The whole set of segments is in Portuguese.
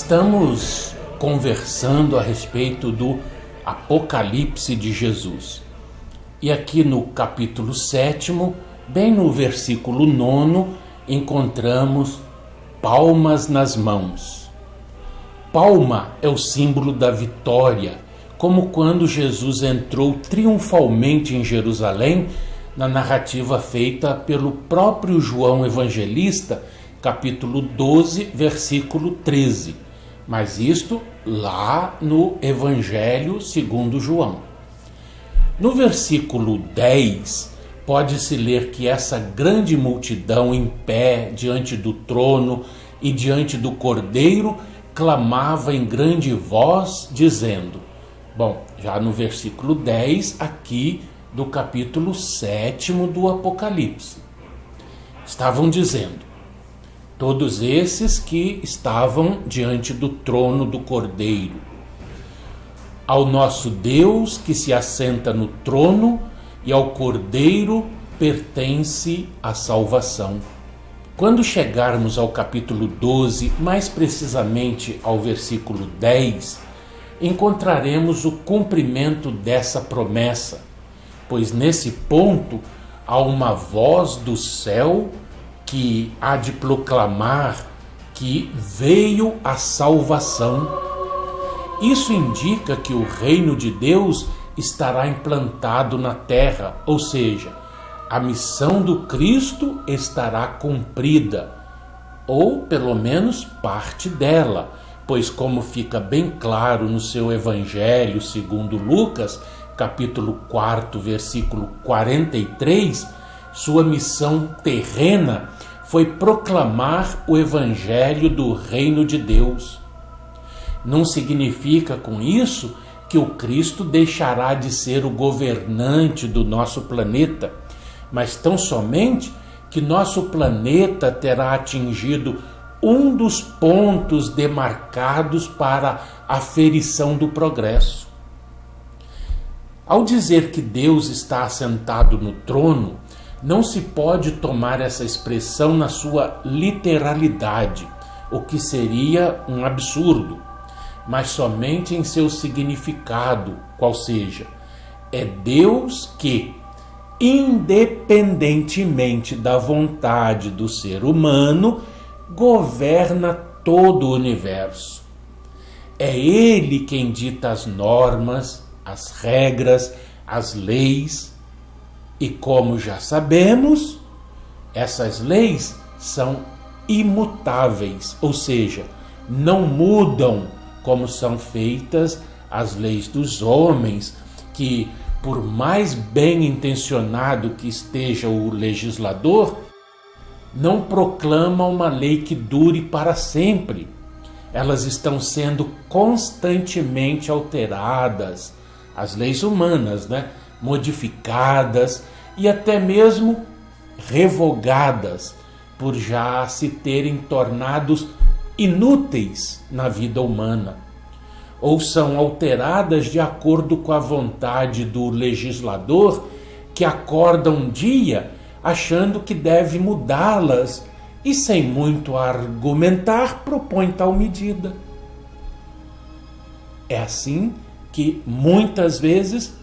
Estamos conversando a respeito do Apocalipse de Jesus. E aqui no capítulo 7º, bem no versículo 9, encontramos palmas nas mãos. Palma é o símbolo da vitória, como quando Jesus entrou triunfalmente em Jerusalém, na narrativa feita pelo próprio João Evangelista, capítulo 12, versículo 13. Mas isto lá no Evangelho segundo João. No versículo 10, pode-se ler que essa grande multidão em pé diante do trono e diante do Cordeiro clamava em grande voz, dizendo... Bom, já no versículo 10, aqui do capítulo 7º do Apocalipse. Estavam dizendo, todos esses que estavam diante do trono do Cordeiro: ao nosso Deus que se assenta no trono e ao Cordeiro pertence a salvação. Quando chegarmos ao capítulo 12, mais precisamente ao versículo 10, encontraremos o cumprimento dessa promessa, pois nesse ponto há uma voz do céu que há de proclamar que veio a salvação. Isso indica que o reino de Deus estará implantado na terra, ou seja, a missão do Cristo estará cumprida, ou pelo menos parte dela, pois como fica bem claro no seu Evangelho segundo Lucas, capítulo 4, versículo 43, sua missão terrena foi proclamar o Evangelho do Reino de Deus. Não significa com isso que o Cristo deixará de ser o governante do nosso planeta, mas tão somente que nosso planeta terá atingido um dos pontos demarcados para a aferição do progresso. Ao dizer que Deus está assentado no trono, não se pode tomar essa expressão na sua literalidade, o que seria um absurdo, mas somente em seu significado, qual seja, é Deus que, independentemente da vontade do ser humano, governa todo o universo. É Ele quem dita as normas, as regras, as leis, e como já sabemos, essas leis são imutáveis, ou seja, não mudam como são feitas as leis dos homens, que por mais bem intencionado que esteja o legislador, não proclama uma lei que dure para sempre. Elas estão sendo constantemente alteradas, as leis humanas, modificadas e até mesmo revogadas, por já se terem tornados inúteis na vida humana, ou são alteradas de acordo com a vontade do legislador, que acorda um dia achando que deve mudá-las e, sem muito argumentar, propõe tal medida. É assim que muitas vezes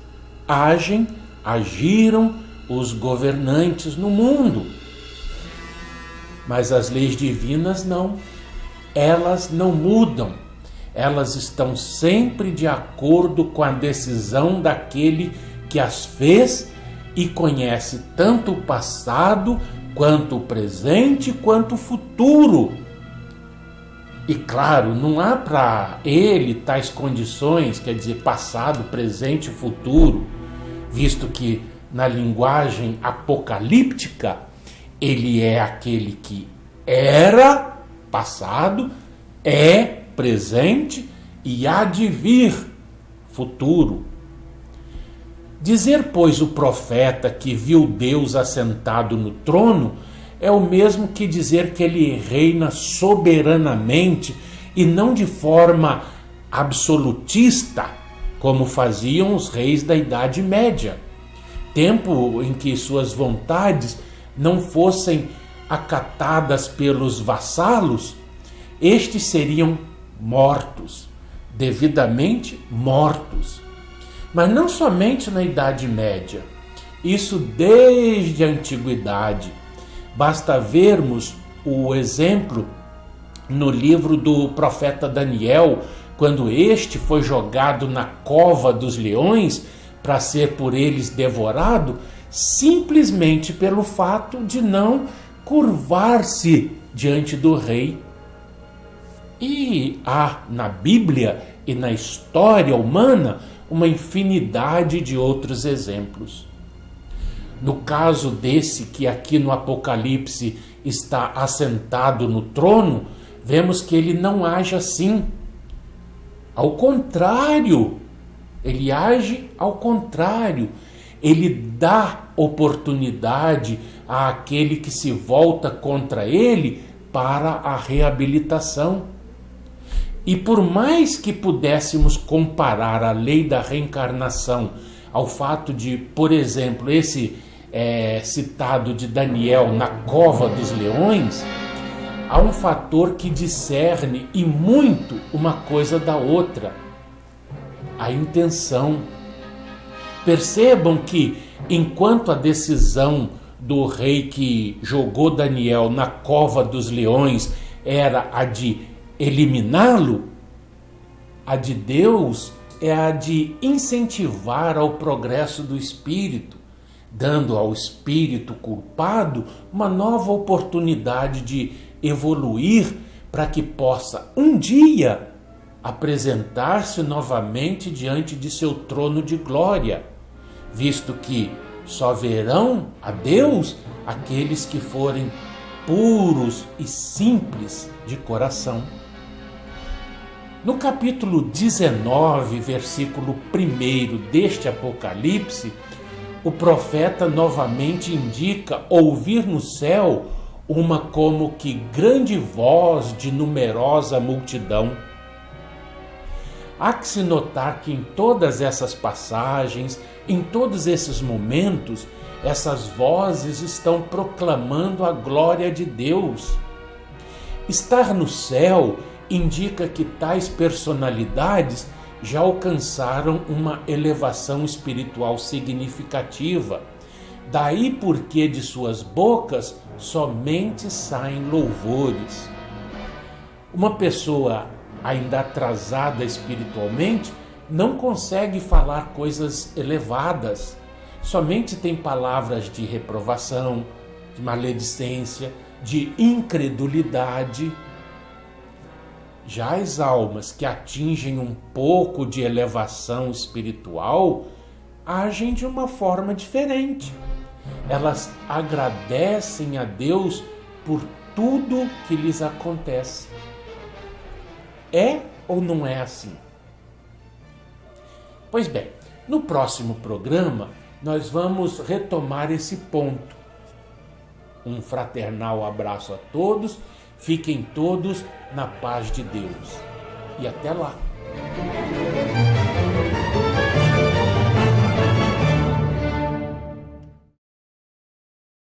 agiram os governantes no mundo. Mas as leis divinas não. Elas não mudam. Elas estão sempre de acordo com a decisão daquele que as fez e conhece tanto o passado, quanto o presente, quanto o futuro. E claro, não há para ele tais condições, quer dizer, passado, presente e futuro, visto que na linguagem apocalíptica, ele é aquele que era passado, é presente e há de vir futuro. Dizer, pois, o profeta que viu Deus assentado no trono é o mesmo que dizer que ele reina soberanamente e não de forma absolutista, como faziam os reis da Idade Média, tempo em que suas vontades não fossem acatadas pelos vassalos. Estes seriam mortos, devidamente mortos. Mas não somente na Idade Média, isso desde a antiguidade. Basta vermos o exemplo no livro do profeta Daniel, quando este foi jogado na cova dos leões para ser por eles devorado, simplesmente pelo fato de não curvar-se diante do rei. E há na Bíblia e na história humana uma infinidade de outros exemplos. No caso desse que aqui no Apocalipse está assentado no trono, vemos que ele não age assim. Ao contrário, ele age ao contrário. Ele dá oportunidade àquele que se volta contra ele para a reabilitação. E por mais que pudéssemos comparar a lei da reencarnação ao fato de, por exemplo, esse citado de Daniel na cova dos leões, há um fator que discerne e muito uma coisa da outra: a intenção. Percebam que, enquanto a decisão do rei que jogou Daniel na cova dos leões era a de eliminá-lo, a de Deus é a de incentivar ao progresso do espírito, dando ao espírito culpado uma nova oportunidade de evoluir para que possa um dia apresentar-se novamente diante de seu trono de glória, visto que só verão a Deus aqueles que forem puros e simples de coração. No capítulo 19, versículo 1 deste Apocalipse, o profeta novamente indica ouvir no céu uma como que grande voz de numerosa multidão. Há que se notar que em todas essas passagens, em todos esses momentos, essas vozes estão proclamando a glória de Deus. Estar no céu indica que tais personalidades já alcançaram uma elevação espiritual significativa. Daí porque de suas bocas somente saem louvores. Uma pessoa ainda atrasada espiritualmente não consegue falar coisas elevadas, somente tem palavras de reprovação, de maledicência, de incredulidade. Já as almas que atingem um pouco de elevação espiritual agem de uma forma diferente. Elas agradecem a Deus por tudo que lhes acontece. É ou não é assim? Pois bem, no próximo programa nós vamos retomar esse ponto. Um fraternal abraço a todos, fiquem todos na paz de Deus. E até lá!